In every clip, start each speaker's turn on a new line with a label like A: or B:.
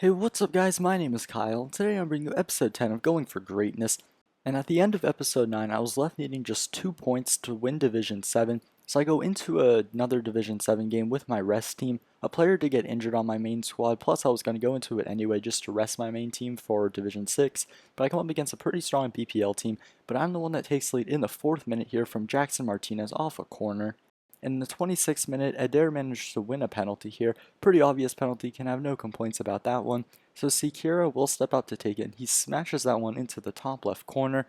A: Hey, what's up guys? My name is Kyle. Today I'm bringing you episode 10 of Going for Greatness. And at the end of episode 9, I was left needing just 2 points to win Division 7. So I go into another Division 7 game with my rest team. A player did get injured on my main squad, plus I was going to go into it anyway just to rest my main team for Division 6. But I come up against a pretty strong BPL team, but I'm the one that takes lead in the 4th minute here from Jackson Martinez off a corner. In the 26th minute, Adair managed to win a penalty here. Pretty obvious penalty, can have no complaints about that one. So Sikira will step up to take it, and he smashes that one into the top left corner.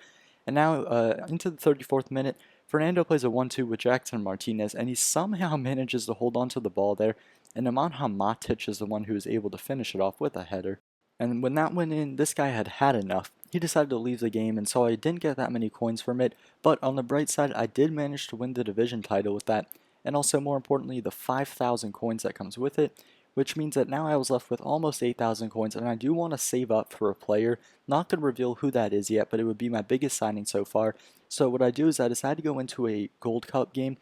A: And now into the 34th minute, Fernando plays a 1-2 with Jackson Martinez, and he somehow manages to hold on to the ball there. And Nemanja Matic is the one who is able to finish it off with a header. And when that went in, this guy had had enough. He decided to leave the game, and so I didn't get that many coins from it. But on the bright side, I did manage to win the division title with that, and also more importantly the 5,000 coins that comes with it, which means that now I was left with almost 8,000 coins, and I do want to save up for a player. Not going to reveal who that is yet, but it would be my biggest signing so far. So what I do is I decide to go into a Gold Cup game,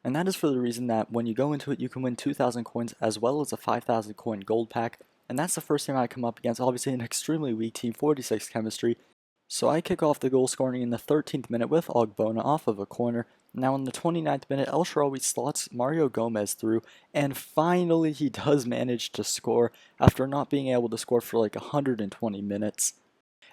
A: and that is for the reason that when you go into it you can win 2,000 coins as well as a 5,000 coin gold pack, and that's the first time I come up against obviously an extremely weak team, 46 chemistry. So I kick off the goal scoring in the 13th minute with Ogbonna off of a corner. Now in the 29th minute, El Shaarawy slots Mario Gomez through, and finally he does manage to score after not being able to score for like 120 minutes.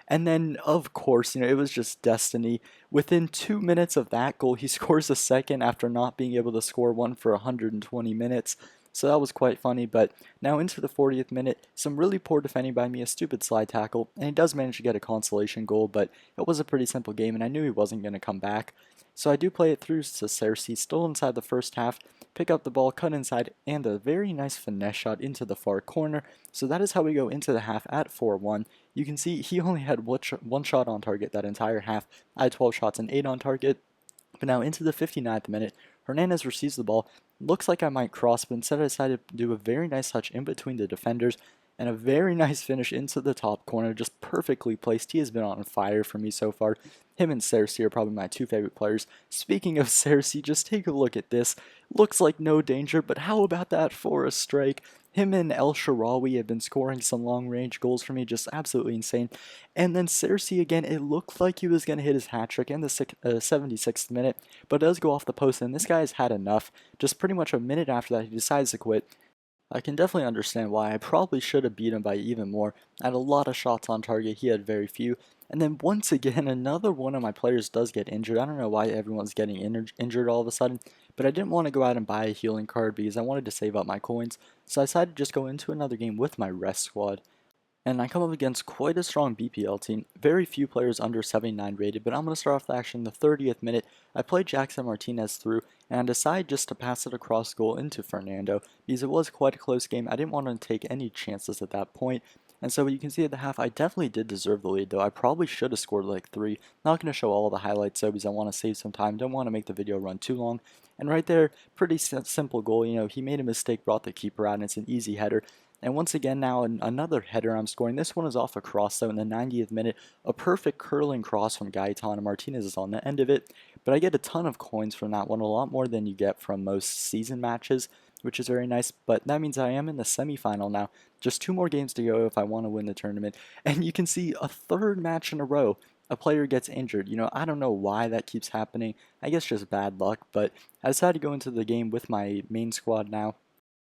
A: And then, of course, it was just destiny. Within 2 minutes of that goal, he scores a second after not being able to score one for 120 minutes. So that was quite funny, but now into the 40th minute, some really poor defending by me, a stupid slide tackle, and he does manage to get a consolation goal, but it was a pretty simple game, and I knew he wasn't going to come back. So I do play it through to Cersei, still inside the first half, pick up the ball, cut inside, and a very nice finesse shot into the far corner. So that is how we go into the half at 4-1. You can see he only had one shot on target that entire half. I had 12 shots and 8 on target. But now into the 59th minute, Hernandez receives the ball. Looks like I might cross, but instead I decided to do a very nice touch in between the defenders and a very nice finish into the top corner, just perfectly placed. He has been on fire for me so far. Him and Cersei are probably my two favorite players. Speaking of Cersei, just take a look at this. Looks like no danger, but how about that for a strike? Him and El Shaarawy have been scoring some long-range goals for me, just absolutely insane. And then Cersei again, it looked like he was going to hit his hat-trick in the 76th minute, but it does go off the post, and this guy has had enough. Just pretty much a minute after that, he decides to quit. I can definitely understand why. I probably should have beat him by even more. I had a lot of shots on target, he had very few. And then once again, another one of my players does get injured. I don't know why everyone's getting injured all of a sudden, but I didn't want to go out and buy a healing card because I wanted to save up my coins. So I decided to just go into another game with my rest squad. And I come up against quite a strong BPL team. Very few players under 79 rated, but I'm going to start off the action in the 30th minute. I play Jackson Martinez through, and I decide just to pass it across goal into Fernando, because it was quite a close game. I didn't want to take any chances at that point. And so you can see at the half, I definitely did deserve the lead, though. I probably should have scored like 3. Not going to show all the highlights, though, because I want to save some time. Don't want to make the video run too long. And right there, pretty simple goal. He made a mistake, brought the keeper out, and it's an easy header. And once again now another header I'm scoring. This one is off a cross though in the 90th minute. A perfect curling cross from Gaetano Martinez is on the end of it. But I get a ton of coins from that one, a lot more than you get from most season matches, which is very nice. But that means I am in the semifinal now. Just 2 more games to go if I want to win the tournament. And you can see a third match in a row. A player gets injured. I don't know why that keeps happening. I guess just bad luck. But I decided to go into the game with my main squad now.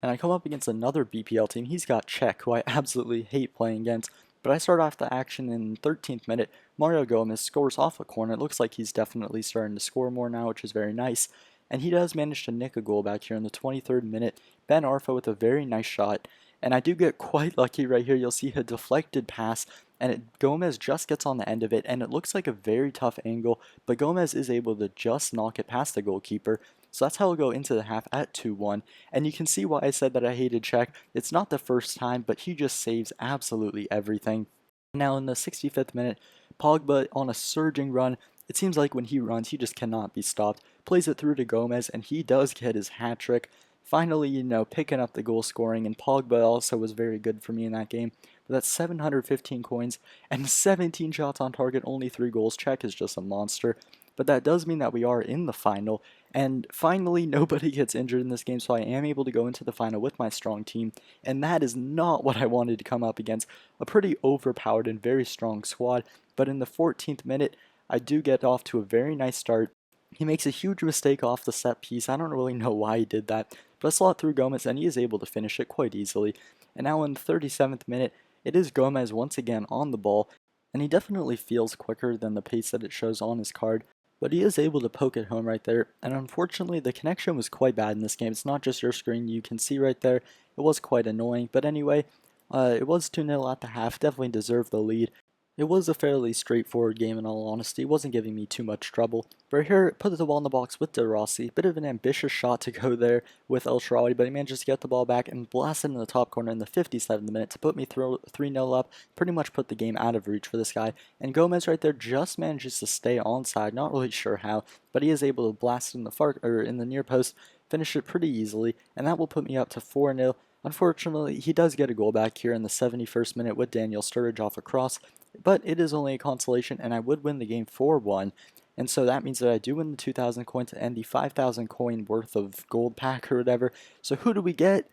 A: And I come up against another BPL team. He's got Czech, who I absolutely hate playing against. But I start off the action in the 13th minute. Mario Gomez scores off a corner. It looks like he's definitely starting to score more now, which is very nice. And he does manage to nick a goal back here in the 23rd minute. Ben Arfa with a very nice shot. And I do get quite lucky right here. You'll see a deflected pass, and Gomez just gets on the end of it, and it looks like a very tough angle, but Gomez is able to just knock it past the goalkeeper. So that's how we'll go into the half at 2-1. And you can see why I said that I hated Czech. It's not the first time, but he just saves absolutely everything. Now in the 65th minute, Pogba on a surging run. It seems like when he runs, he just cannot be stopped. Plays it through to Gomez, and he does get his hat trick. Finally, picking up the goal scoring, and Pogba also was very good for me in that game. But that's 715 coins and 17 shots on target, only 3 goals. Czech is just a monster. But that does mean that we are in the final, And finally, nobody gets injured in this game, so I am able to go into the final with my strong team. And that is not what I wanted to come up against. A pretty overpowered and very strong squad. But in the 14th minute, I do get off to a very nice start. He makes a huge mistake off the set piece. I don't really know why he did that. But I slot through Gomez, and he is able to finish it quite easily. And now in the 37th minute, it is Gomez once again on the ball. And he definitely feels quicker than the pace that it shows on his card. But he is able to poke it home right there, and unfortunately the connection was quite bad in this game. It's not just your screen, you can see right there, it was quite annoying. But anyway, it was 2-0 at the half, definitely deserved the lead. It was a fairly straightforward game in all honesty, it wasn't giving me too much trouble. But here, put the ball in the box with De Rossi, bit of an ambitious shot to go there with El Shaarawy, but he manages to get the ball back and blast it in the top corner in the 57th minute to put me 3-0 up, pretty much put the game out of reach for this guy. And Gomez right there just manages to stay onside, not really sure how, but he is able to blast it in the near post, finish it pretty easily, and that will put me up to 4-0. Unfortunately, he does get a goal back here in the 71st minute with Daniel Sturridge off a cross, but it is only a consolation, and I would win the game 4-1. And so that means that I do win the 2,000 coins and the 5,000 coin worth of gold pack or whatever. So who do we get?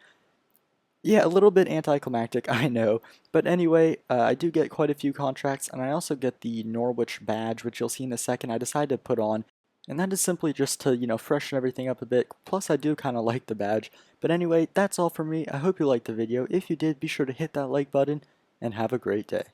A: Yeah, a little bit anticlimactic, I know. But anyway, I do get quite a few contracts, and I also get the Norwich badge, which you'll see in a second. I decided to put on, and that is simply just to, freshen everything up a bit. Plus, I do kind of like the badge. But anyway, that's all for me. I hope you liked the video. If you did, be sure to hit that like button, and have a great day.